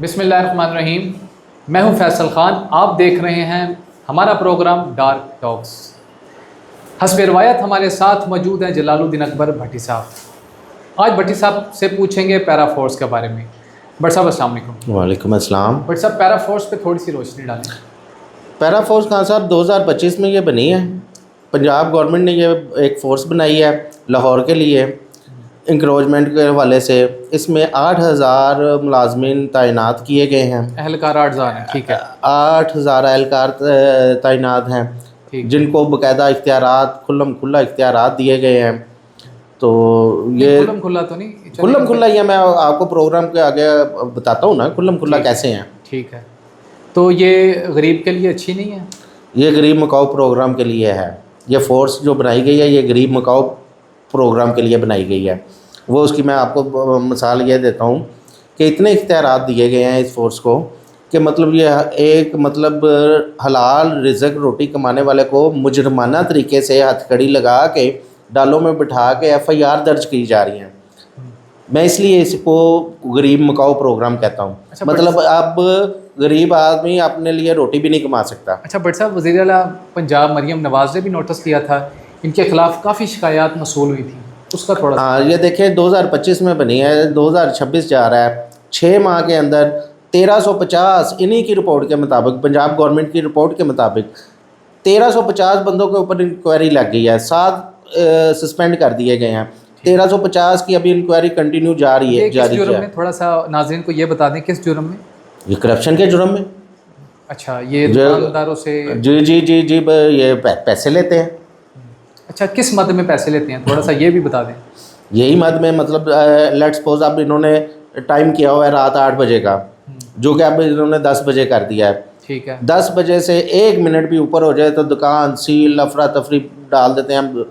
بسم اللہ الرحمن الرحیم. میں ہوں فیصل خان. آپ دیکھ رہے ہیں ہمارا پروگرام ڈارک ٹاکس. حسب روایت ہمارے ساتھ موجود ہیں جلال الدین اکبر بھٹی صاحب. آج بھٹی صاحب سے پوچھیں گے پیرا فورس کے بارے میں. بھٹ صاحب السلام علیکم. وعلیکم السلام. بھٹ صاحب پیرا فورس پہ تھوڑی سی روشنی ڈالیں. پیرا فورس خان صاحب 2025 میں یہ بنی ہے. پنجاب گورنمنٹ نے یہ ایک فورس بنائی ہے لاہور کے لیے انکروچمنٹ کے حوالے سے. اس میں 8,000 ملازمین تعینات کیے گئے ہیں. اہلکار 8,000 ہیں. ٹھیک ہے. 8,000 اہلکار تعینات ہیں جن کو باقاعدہ اختیارات کھلا اختیارات دیے گئے ہیں. تو یہ کھلا تو نہیں, کھلا ہی ہے. میں آپ کو پروگرام کے آگے بتاتا ہوں نا کھلا کیسے ہیں. ٹھیک ہے. تو یہ غریب کے لیے اچھی نہیں ہے؟ یہ غریب مکاؤ پروگرام کے لیے ہے. یہ فورس جو بنائی گئی ہے یہ غریب مکاؤ پروگرام کے لیے بنائی گئی ہے. وہ اس کی میں آپ کو مثال یہ دیتا ہوں کہ اتنے اختیارات دیے گئے ہیں اس فورس کو کہ مطلب یہ ایک حلال رزق روٹی کمانے والے کو مجرمانہ طریقے سے ہتھ کڑی لگا کے ڈالوں میں بٹھا کے FIR درج کی جا رہی ہیں. میں اس لیے اس کو غریب مکاؤ پروگرام کہتا ہوں. مطلب اب غریب آدمی اپنے لیے روٹی بھی نہیں کما سکتا. اچھا بٹ صاحب, وزیر اعلیٰ پنجاب مریم نواز نے بھی نوٹس کیا تھا, ان کے خلاف کافی شکایات موصول ہوئی تھیں, اس کا تھوڑا ہاں یہ دیکھیں 2025 میں بنی ہے, 2026 جا رہا ہے. 6 ماہ کے اندر 1350 انہی کی رپورٹ کے مطابق, پنجاب گورنمنٹ کی رپورٹ کے مطابق 1350 بندوں کے اوپر انکوائری لگ گئی ہے. 7 سسپینڈ کر دیے گئے ہیں. 1350 کی ابھی انکوائری کنٹینیو جاری ہے. کس جرم میں, تھوڑا سا ناظرین کو یہ بتا دیں, کس جرم میں؟ یہ کرپشن کے جرم میں. اچھا, یہ دکانداروں سے جی یہ پیسے لیتے ہیں. اچھا, کس مد میں پیسے لیتے ہیں تھوڑا سا یہ بھی بتا دیں. یہی مد میں مطلب لیٹ سپوز اب انہوں نے ٹائم کیا ہوا ہے رات 8 بجے کا, جو کہ اب انہوں نے 10 بجے کر دیا ہے. ٹھیک ہے. 10 بجے سے 1 منٹ بھی اوپر ہو جائے تو دکان سیل افراتفری ڈال دیتے ہیں. ہم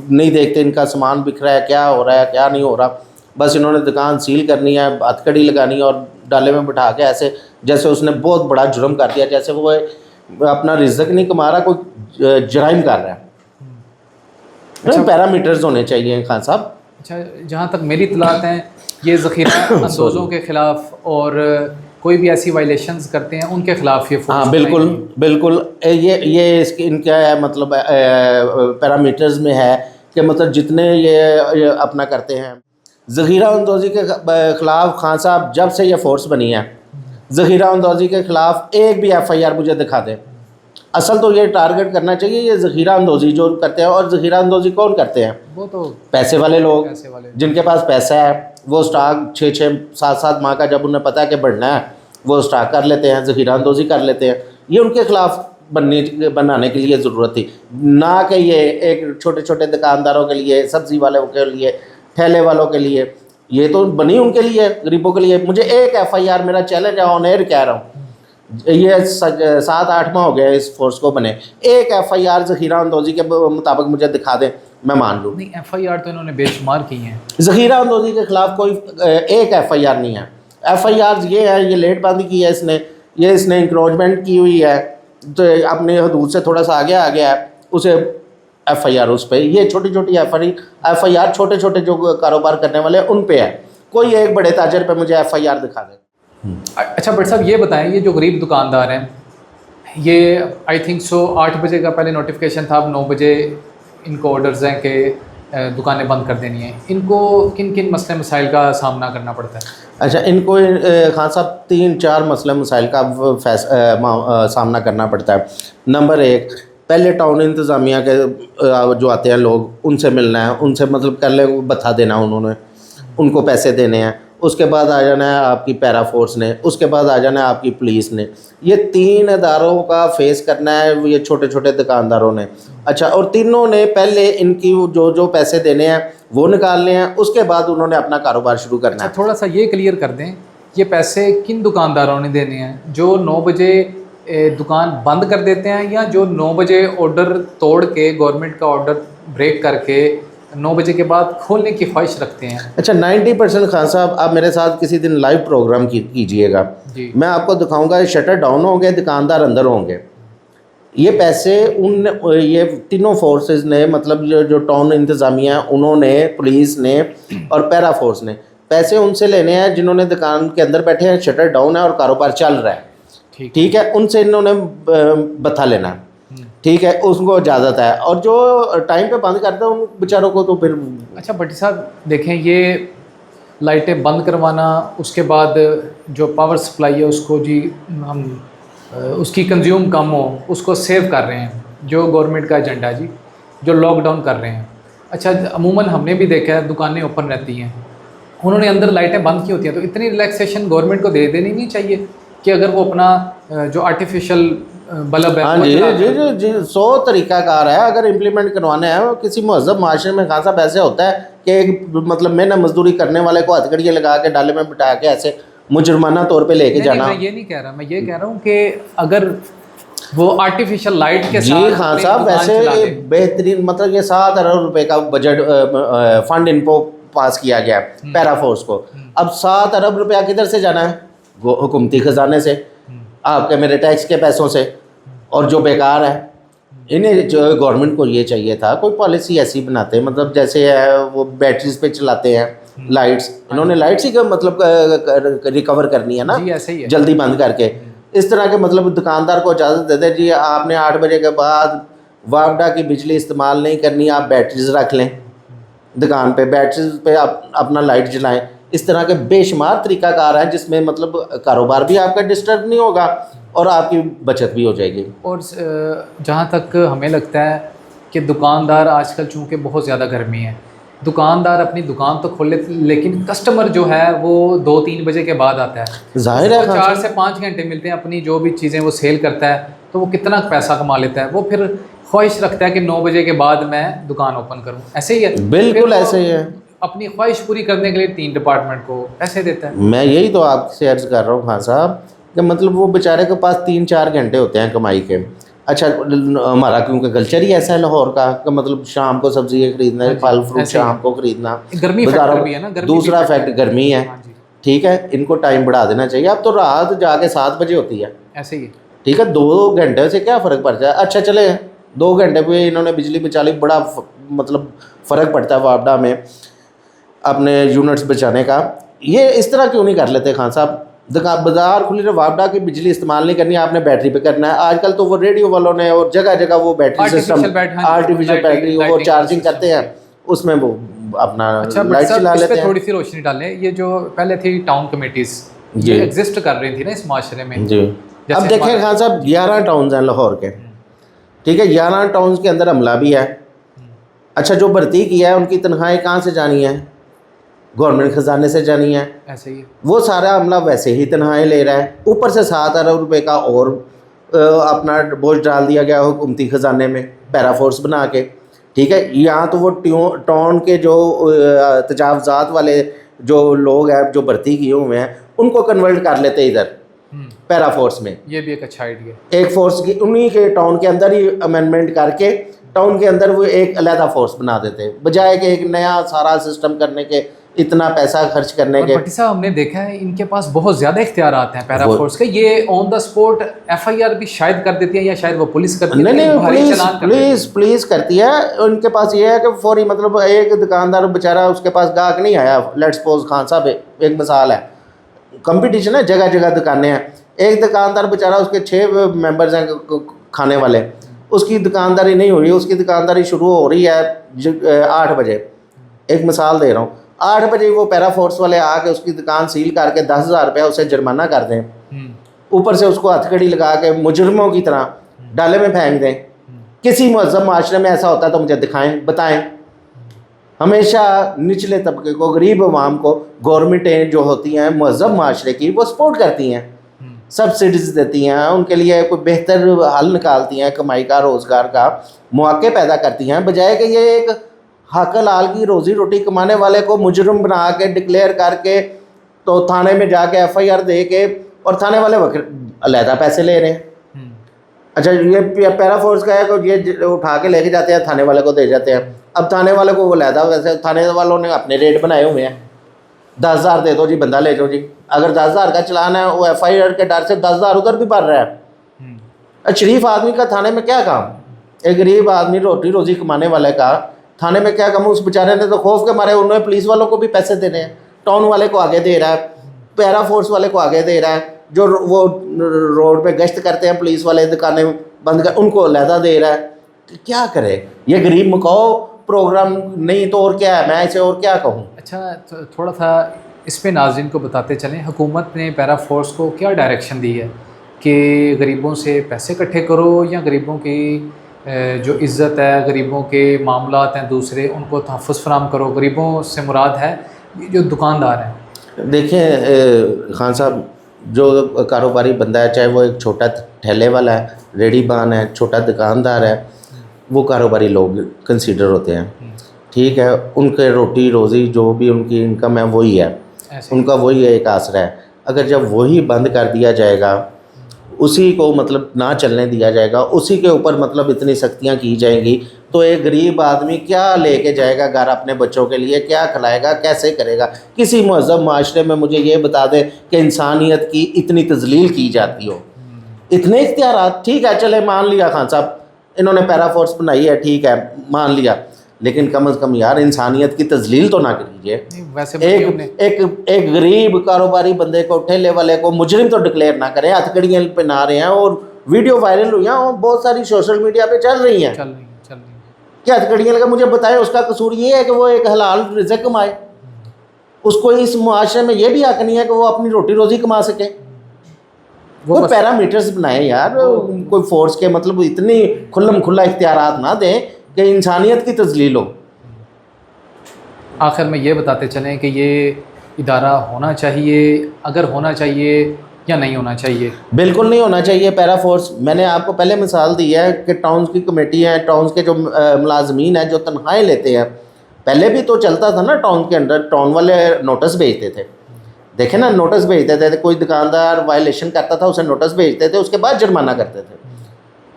نہیں دیکھتے ان کا سامان بکھرا ہے, کیا ہو رہا ہے کیا نہیں ہو رہا. بس انہوں نے دکان سیل کرنی ہے, ہتھ کڑی لگانی ہے اور ڈالے میں بٹھا کے ایسے جیسے اس نے بہت بڑا جرم کر دیا, جیسے وہ اپنا رزق نہیں کما رہا, کوئی جرائم کر رہا ہے. پیرامیٹرز ہونے چاہیے خان صاحب. اچھا, جہاں تک میری اطلاعات ہیں یہ ذخیرہ اندوزوں کے خلاف اور کوئی بھی ایسی وائلیشنز کرتے ہیں ان کے خلاف یہ فورس. ہاں بالکل یہ اس کی ان کا مطلب پیرامیٹرز میں ہے کہ مطلب جتنے یہ اپنا کرتے ہیں ذخیرہ اندوزی کے خلاف. خان صاحب جب سے یہ فورس بنی ہے ذخیرہ اندوزی کے خلاف ایک بھی FIR مجھے دکھا دیں. اصل تو یہ ٹارگٹ کرنا چاہیے یہ ذخیرہ اندوزی جو کرتے ہیں. اور ذخیرہ اندوزی کون کرتے ہیں؟ وہ تو پیسے والے لوگ, جن کے پاس پیسہ ہے. وہ سٹاک 6-7 ماہ کا جب انہیں پتہ ہے کہ بڑھنا ہے وہ سٹاک کر لیتے ہیں, ذخیرہ اندوزی کر لیتے ہیں. یہ ان کے خلاف بنانے کے لیے ضرورت تھی, نہ کہ یہ ایک چھوٹے دکانداروں کے لیے, سبزی والوں کے لیے, ٹھیلے والوں کے لیے. یہ تو بنی ان کے لیے, غریبوں کے لیے. مجھے ایک FIR, میرا چیلنج ہے, آن ایئر کہہ رہا ہوں, یہ 7-8 ماہ ہو گئے اس فورس کو بنے, ایک FIR ذخیرہ اندوزی کے مطابق مجھے دکھا دیں, میں مان لوں. نہیں, FIR تو انہوں نے بے شمار کی ہیں. ذخیرہ اندوزی کے خلاف کوئی ایک FIR نہیں ہے. FIR یہ ہے, یہ لیٹ بندی کی ہے اس نے, یہ اس نے انکروچمنٹ کی ہوئی ہے تو اپنے حدود سے تھوڑا سا آگے آ گیا ہے, اسے FIR اس پہ. یہ چھوٹی FIR چھوٹے جو کاروبار کرنے والے ان پہ ہے. کوئی ایک بڑے تاجر پہ مجھے FIR دکھا دیں. اچھا بٹ صاحب یہ بتائیں, یہ جو غریب دکاندار ہیں یہ آئی تھنک 8 بجے کا پہلے نوٹیفیکیشن تھا, اب 9 بجے ان کو آرڈرز ہیں کہ دکانیں بند کر دینی ہیں. ان کو کن مسئلے مسائل کا سامنا کرنا پڑتا ہے؟ اچھا, ان کو خان صاحب 3-4 مسئلے مسائل کا سامنا کرنا پڑتا ہے. نمبر 1, پہلے ٹاؤن انتظامیہ کے جو آتے ہیں لوگ ان سے ملنا ہے, ان سے مطلب کر لے بتا دینا, انہوں نے ان کو پیسے دینے ہیں. اس کے بعد آ جانا ہے آپ کی پیرا فورس نے, اس کے بعد آ جانا ہے آپ کی پولیس نے. یہ 3 اداروں کا فیس کرنا ہے یہ چھوٹے دکانداروں نے. اچھا, اور تینوں نے پہلے ان کی جو پیسے دینے ہیں وہ نکالنے ہیں, اس کے بعد انہوں نے اپنا کاروبار شروع کرنا ہے. تھوڑا سا یہ کلیئر کر دیں, یہ پیسے کن دکانداروں نے دینے ہیں؟ جو 9 بجے دکان بند کر دیتے ہیں یا جو 9 بجے آرڈر توڑ کے گورنمنٹ کا آرڈر بریک کر کے 9 بجے کے بعد کھولنے کی خواہش رکھتے ہیں؟ اچھا, 90% خان صاحب آپ میرے ساتھ کسی دن لائیو پروگرام کیجئے گا. میں آپ کو دکھاؤں گا شٹر ڈاؤن ہوں گے, دکاندار اندر ہوں گے. یہ پیسے یہ تینوں فورسز نے, مطلب جو ٹاؤن انتظامیہ انہوں نے, پولیس نے اور پیرا فورس نے پیسے ان سے لینے ہیں جنہوں نے دکان کے اندر بیٹھے ہیں, شٹر ڈاؤن ہے اور کاروبار چل رہا ہے, ٹھیک ہے, ان سے انہوں نے بتھا لینا ہے, ٹھیک ہے, اس کو اجازت ہے. اور جو ٹائم پہ بند کرتے ہیں ان بیچاروں کو تو پھر. اچھا بھٹی صاحب دیکھیں, یہ لائٹیں بند کروانا, اس کے بعد جو پاور سپلائی ہے اس کو جی ہم اس کی کنزیوم کم ہو, اس کو سیو کر رہے ہیں, جو گورنمنٹ کا ایجنڈا ہے جی, جو لاک ڈاؤن کر رہے ہیں. اچھا عموماً ہم نے بھی دیکھا ہے دکانیں اوپن رہتی ہیں, انہوں نے اندر لائٹیں بند کی ہوتی ہیں, تو اتنی ریلیکسیشن گورنمنٹ کو دے دینی نہیں چاہیے کہ اگر وہ اپنا جو آرٹیفیشل بلب ہے. ہاں جی جی جی جی 100 طریقہ کار ہے اگر امپلیمنٹ کروانا ہے. کسی مہذب معاشرے میں خاصا ایسے ہوتا ہے کہ ایک مطلب محنت مزدوری کرنے والے کو ہتھکڑیاں لگا کے ڈالے میں بٹھا کے ایسے مجرمانہ طور پہ لے کے جانا. میں یہ نہیں کہہ رہا, میں یہ کہہ رہا ہوں کہ اگر وہ آرٹیفیشل لائٹ کے ساتھ. جی خان صاحب ویسے بہترین مطلب یہ 7 ارب روپے کا بجٹ فنڈ ان کو پاس کیا گیا ہے پیرا فورس کو. اب 7 ارب روپیہ کدھر سے جانا ہے؟ حکومتی خزانے سے, آپ کے میرے ٹیکس کے پیسوں سے. اور جو بیکار ہے انہیں جو گورنمنٹ کو یہ چاہیے تھا کوئی پالیسی ایسی بناتے, مطلب جیسے وہ بیٹریز پہ چلاتے ہیں لائٹس, انہوں نے لائٹس ہی مطلب ریکور کرنی ہے نا جلدی بند کر کے. اس طرح کے مطلب دکاندار کو اجازت دے دیں جی آپ نے 8 بجے کے بعد وابڈا کی بجلی استعمال نہیں کرنی, آپ بیٹریز رکھ لیں دکان پہ, بیٹریز پہ آپ اپنا لائٹ جلائیں. اس طرح کے بے شمار طریقہ کار ہیں جس میں مطلب کاروبار بھی آپ کا ڈسٹرب نہیں ہوگا اور آپ کی بچت بھی ہو جائے گی. اور جہاں تک ہمیں لگتا ہے کہ دکاندار آج کل چونکہ بہت زیادہ گرمی ہے, دکاندار اپنی دکان تو کھول لیتے لیکن کسٹمر جو ہے وہ 2-3 بجے کے بعد آتا ہے. ظاہر ہے 4 سے 5 گھنٹے ملتے ہیں, اپنی جو بھی چیزیں وہ سیل کرتا ہے تو وہ کتنا پیسہ کما لیتا ہے. وہ پھر خواہش رکھتا ہے کہ 9 بجے کے بعد میں دکان اوپن کروں. ایسے ہی ہے, بالکل ایسے ہی ہے. اپنی خواہش پوری کرنے کے لیے 3 ڈپارٹمنٹ کو پیسے دیتا ہے. میں یہی تو آپ سے عرض کر رہا ہوں خان صاحب کہ مطلب وہ بیچارے کے پاس 3-4 گھنٹے ہوتے ہیں کمائی کے. اچھا ہمارا کیونکہ کلچر ہی ایسا ہے لاہور کا کہ مطلب شام کو سبزی خریدنا, پھل فروٹ شام کو خریدنا, گرمی فیکٹر بھی ہے نا. دوسرا فیکٹ گرمی ہے, ٹھیک ہے, ان کو ٹائم بڑھا دینا چاہیے. اب تو رات جا کے 7 بجے ہوتی ہے, ایسے ہی, ٹھیک ہے, 2 گھنٹے سے کیا فرق پڑتا ہے. اچھا چلے 2 گھنٹے پہ انہوں نے بجلی بچا لی, بڑا مطلب فرق پڑتا ہے وابڈا میں اپنے یونٹس بچانے کا. یہ اس طرح کیوں نہیں کر لیتے خان صاحب؟ بازار کھلی رہے, وابڈا کی بجلی استعمال نہیں کرنی, آپ نے بیٹری پہ کرنا ہے. آج کل تو وہ ریڈیو والوں نے اور جگہ جگہ وہ بیٹری سسٹم آرٹیفیشیل بیٹری وہ چارجنگ کرتے ہیں, اس میں وہ اپنا لائٹ چلا لیتے ہیں. تھوڑی سی روشنی ڈالیں, یہ جو پہلے تھی ٹاؤن کمیٹیز یہ ایگزسٹ کر رہی تھی نا اس معاشرے میں. جی اب دیکھیں خان صاحب 11 ٹاؤنز ہیں لاہور کے, ٹھیک ہے, 11 ٹاؤنز کے اندر عملہ بھی ہے. اچھا جو بھرتی کیا ہے ان کی تنخواہیں کہاں سے جانی ہے؟ گورنمنٹ خزانے سے جانی ہے. ایسے ہی وہ سارا عملہ ویسے ہی تنخواہیں لے رہا ہے, اوپر سے 7 ارب روپے کا اور اپنا بوجھ ڈال دیا گیا حکومتی خزانے میں پیرا فورس بنا کے, ٹھیک ہے. یہاں تو وہ ٹاؤن کے جو تجاوزات والے جو لوگ ہیں جو بھرتی کیے ہوئے ہیں ان کو کنورٹ کر لیتے ادھر پیرا فورس میں. یہ بھی ایک اچھا آئیڈیا, ایک فورس کی انہی کے ٹاؤن کے اندر ہی امینڈمنٹ کر کے ٹاؤن کے اندر وہ ایک علیحدہ فورس بنا دیتے, بجائے کہ ایک نیا سارا سسٹم کرنے کے, اتنا پیسہ خرچ کرنے کے. بھٹی صاحب ہم نے دیکھا ہے ان کے پاس بہت زیادہ اختیارات ہیں پیرا فورس کے. یہ آن دا اسپاٹ FIR بھی شاید کر دیتی ہے یا شاید وہ پولیس کرتی ہے. نہیں پولیس کرتی ہے. ان کے پاس یہ ہے کہ فوری مطلب ایک دکاندار بیچارہ اس کے پاس گاہک نہیں آیا, لیٹ سپوز خان صاحب ایک مثال ہے, کمپٹیشن ہے, جگہ جگہ دکانیں ہیں, ایک دکاندار بیچارہ اس کے 6 ممبرز ہیں کھانے والے, اس کی دکانداری نہیں ہو رہی, اس کی دکانداری شروع ہو رہی ہے 8 بجے, ایک مثال دے رہا ہوں, 8 بجے وہ پیرا فورس والے آ کے اس کی دکان سیل کر کے 10,000 روپیہ اسے جرمانہ کر دیں, اوپر سے اس کو ہتھکڑی لگا کے مجرموں کی طرح ڈالے میں پھینک دیں. کسی مہذب معاشرے میں ایسا ہوتا ہے تو مجھے دکھائیں, بتائیں. ہمیشہ نچلے طبقے کو, غریب عوام کو گورنمنٹیں جو ہوتی ہیں مہذب معاشرے کی وہ سپورٹ کرتی ہیں, سبسڈیز دیتی ہیں, ان کے لیے کوئی بہتر حل نکالتی ہیں, کمائی کا روزگار کا مواقع پیدا کرتی ہیں, بجائے کہ یہ ایک حق حلال کی روزی روٹی کمانے والے کو مجرم بنا کے ڈکلیئر کر کے تو تھانے میں جا کے FIR دے کے, اور تھانے والے علیحدہ پیسے لے رہے ہیں. اچھا یہ پیرا فورس کا ہے کہ یہ اٹھا کے لے کے جاتے ہیں تھانے والے کو دے جاتے ہیں. اب تھانے والے کو وہ علیحدہ, ویسے تھانے والوں نے اپنے ریٹ بنائے ہوئے ہیں, 10,000 دے دو جی بندہ لے جاؤ جی. اگر 10,000 کا چلانا ہے وہ FIR کے ڈر سے 10,000 ادھر بھی بھر رہا ہے. شریف آدمی کا تھانے میں کیا کام؟ ایک غریب آدمی روٹی روزی کمانے والے کا تھانے میں کیا کام؟ اس بیچارے نے تو خوف کے مارے انہوں نے پولیس والوں کو بھی پیسے دینے ہیں, ٹاؤن والے کو آگے دے رہا ہے, پیرا فورس والے کو آگے دے رہا ہے, جو وہ روڈ پہ گشت کرتے ہیں پولیس والے دکانیں بند کر ان کو علیحدہ دے رہا ہے. کیا کرے یہ غریب مکاؤ پروگرام نہیں تو اور کیا ہے, میں اسے اور کیا کہوں. اچھا تھوڑا سا اس پہ ناظرین کو بتاتے چلیں, حکومت نے پیرا فورس کو کیا ڈائریکشن دی ہے کہ غریبوں سے پیسے اکٹھے کرو یا غریبوں کی جو عزت ہے, غریبوں کے معاملات ہیں دوسرے, ان کو تحفظ فراہم کرو. غریبوں سے مراد ہے جو دکاندار ہیں. دیکھیں خان صاحب, جو کاروباری بندہ ہے, چاہے وہ ایک چھوٹا ٹھیلے والا ہے, ریڑھی بان ہے, چھوٹا دکاندار ہے, وہ کاروباری لوگ کنسیڈر ہوتے ہیں. ٹھیک ہے, ان کے روٹی روزی جو بھی ان کی انکم ہے وہی ہے, ان کا وہی ایک آسرا ہے. اگر جب وہی بند کر دیا جائے گا, اسی کو مطلب نہ چلنے دیا جائے گا, اسی کے اوپر مطلب اتنی سختیاں کی جائیں گی, تو ایک غریب آدمی کیا لے کے جائے گا گھر اپنے بچوں کے لیے, کیا کھلائے گا, کیسے کرے گا. کسی مہذب معاشرے میں مجھے یہ بتا دیں کہ انسانیت کی اتنی تذلیل کی جاتی ہو, اتنے اختیارات. ٹھیک ہے چلے مان لیا خان صاحب انہوں نے پیرا فورس بنائی ہے, ٹھیک ہے مان لیا, لیکن کم از کم یار انسانیت کی تذلیل تو نہ کریجیے. ایک غریب کاروباری بندے کو, ٹھیلے والے کو مجرم تو ڈکلیئر نہ کریں. ہتھکڑیاں پہنا رہے ہیں اور ویڈیو وائرل ہوئی ہیں اور بہت ساری سوشل میڈیا پہ چل رہی ہیں. کیا ہتھکڑیاں لگا, مجھے بتائیں اس کا قصور یہ ہے کہ وہ ایک حلال رزق کمائے؟ اس کو اس معاشرے میں یہ بھی حق نہیں ہے کہ وہ اپنی روٹی روزی کما سکے. کوئی پیرامیٹرز بنائیں یار, کوئی فورس کے مطلب اتنی کھلم کھلا اختیارات نہ دیں کہ انسانیت کی تذلیل ہو. آخر میں یہ بتاتے چلیں کہ یہ ادارہ ہونا چاہیے, اگر ہونا چاہیے یا نہیں ہونا چاہیے؟ بالکل نہیں ہونا چاہیے پیرا فورس. میں نے آپ کو پہلے مثال دی ہے کہ ٹاؤنز کی کمیٹی ہیں, ٹاؤنز کے جو ملازمین ہیں جو تنخواہیں لیتے ہیں, پہلے بھی تو چلتا تھا نا ٹاؤن کے اندر, ٹاؤن والے نوٹس بھیجتے تھے. دیکھیں نا نوٹس بھیجتے تھے, کوئی دکاندار وائلیشن کرتا تھا اسے نوٹس بھیجتے تھے, اس کے بعد جرمانہ کرتے تھے.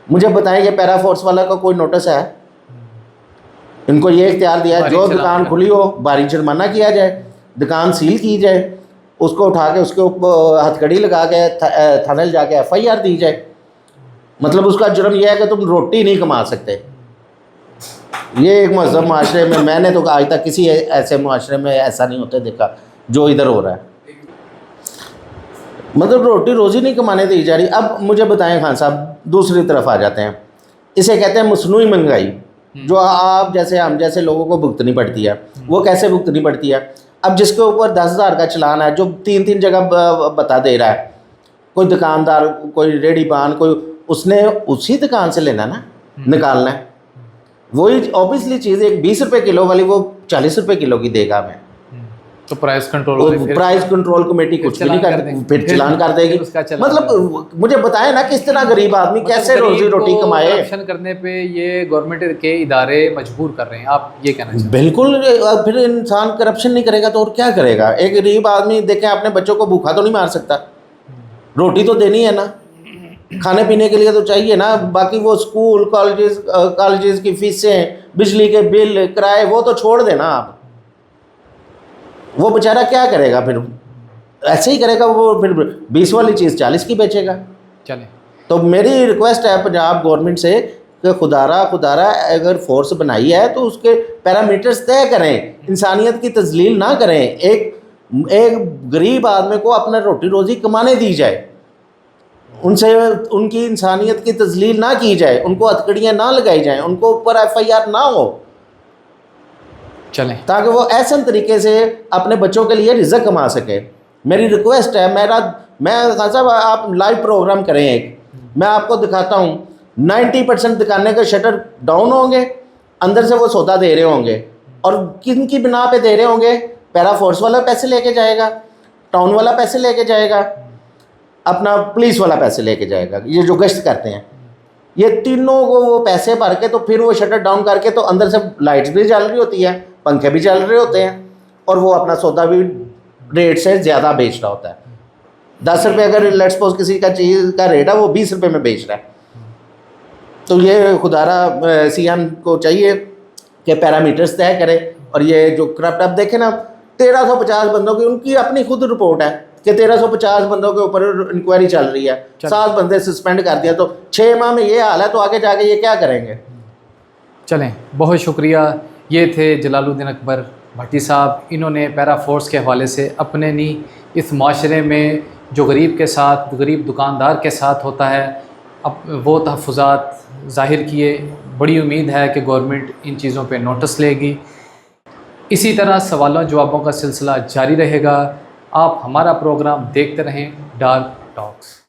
مجھے بتائیں یہ پیرا فورس والا کا کوئی نوٹس ہے؟ ان کو یہ اختیار دیا ہے جو دکان کھلی ہو باری جرمانہ کیا جائے, دکان سیل کی جائے, اس کو اٹھا کے اس کے اوپر ہتھکڑی لگا کے تھانے جا کے FIR دی جائے. مطلب اس کا جرم یہ ہے کہ تم روٹی نہیں کما سکتے. یہ ایک مہذب معاشرے میں نے تو آج تک کسی ایسے معاشرے میں ایسا نہیں ہوتے دیکھا جو ادھر ہو رہا ہے. مطلب روٹی روزی نہیں کمانے دی جا رہی. اب مجھے بتائیں خان صاحب, دوسری طرف آ جاتے ہیں, اسے کہتے ہیں مصنوعی مہنگائی, جو آپ جیسے ہم جیسے لوگوں کو بھگتنی پڑتی ہے. وہ کیسے بھگتنی پڑتی ہے؟ اب جس کے اوپر 10,000 کا چلان ہے, جو 3 جگہ بتا دے رہا ہے, کوئی دکاندار, کوئی ریڑھی بان, کوئی, اس نے اسی دکان سے لینا نا, نکالنا ہے. وہی اوبیسلی چیز ایک 20 روپے کلو والی وہ 40 روپے کلو کی دے گا ہمیں. تو پرائز کنٹرول کمیٹی کچھ بھی نہیں کر, پھر چلان کر دے گی. مطلب مجھے بتائیں نا کس طرح غریب آدمی کیسے روزی روٹی کمائے. کرپشن کرنے پہ یہ گورنمنٹ کے ادارے مجبور کر رہے ہیں, آپ یہ کہنا چاہتے ہیں؟ بالکل. پھر انسان کرپشن نہیں کرے گا تو اور کیا کرے گا. ایک غریب آدمی دیکھیں اپنے بچوں کو بھوکا تو نہیں مار سکتا, روٹی تو دینی ہے نا, کھانے پینے کے لیے تو چاہیے نا. باقی وہ اسکول کالجز کی فیسیں, بجلی کے بل, کرائے, وہ تو چھوڑ دینا آپ. وہ بیچارہ کیا کرے گا پھر؟ ایسے ہی کرے گا وہ, پھر 20 والی چیز 40 کی بیچے گا. چلیں, تو میری ریکویسٹ ہے پنجاب گورنمنٹ سے کہ خدارہ اگر فورس بنائی ہے تو اس کے پیرامیٹرز طے کریں, انسانیت کی تذلیل نہ کریں. ایک غریب آدمی کو اپنا روٹی روزی کمانے دی جائے, ان کی انسانیت کی تذلیل نہ کی جائے, ان کو ہتھکڑیاں نہ لگائی جائیں, ان کو اوپر FIR نہ ہو, چلیں, تاکہ وہ احسن طریقے سے اپنے بچوں کے لیے رزق کما سکے. میری ریکویسٹ ہے. میں خان صاحب آپ لائیو پروگرام کریں ایک, میں آپ کو دکھاتا ہوں 90% دکانیں کے شٹر ڈاؤن ہوں گے, اندر سے وہ سودا دے رہے ہوں گے, اور کن کی بنا پہ دے رہے ہوں گے؟ پیرا فورس والا پیسے لے کے جائے گا, ٹاؤن والا پیسے لے کے جائے گا, اپنا پولیس والا پیسے لے کے جائے گا, یہ جو گشت کرتے ہیں. یہ تینوں کو وہ پیسے بھر کے تو پھر وہ شٹر ڈاؤن کر کے تو اندر سے لائٹس بھی جل رہی ہوتی ہے, پنکھے بھی چل رہے ہوتے ہیں, اور وہ اپنا سودا بھی ریٹ سے زیادہ بیچ رہا ہوتا ہے. 10 روپے اگر لیٹس سپوز کسی کا چیز کا ریٹ ہے, وہ 20 روپے میں بیچ رہا ہے. تو یہ خدارہ CM کو چاہیے کہ پیرامیٹرز طے کرے. اور یہ جو کرپٹ, اب دیکھیں نا 1350 بندوں کی, ان کی اپنی خود رپورٹ ہے کہ 1350 بندوں کے اوپر انکوائری چل رہی ہے, 7 بندے سسپینڈ کر دیا. تو 6 ماہ میں یہ حال ہے, تو آگے جا کے یہ کیا کریں گے؟ چلیں, بہت شکریہ. یہ تھے جلال الدین اکبر بھٹی صاحب، انہوں نے پیرا فورس کے حوالے سے اپنے اس معاشرے میں جو غریب کے ساتھ، غریب دکاندار کے ساتھ ہوتا ہے، وہ تحفظات ظاہر کیے۔ بڑی امید ہے کہ گورنمنٹ ان چیزوں پہ نوٹس لے گی۔ اسی طرح سوالوں جوابوں کا سلسلہ جاری رہے گا۔ آپ ہمارا پروگرام دیکھتے رہیں ڈارک ٹاکس۔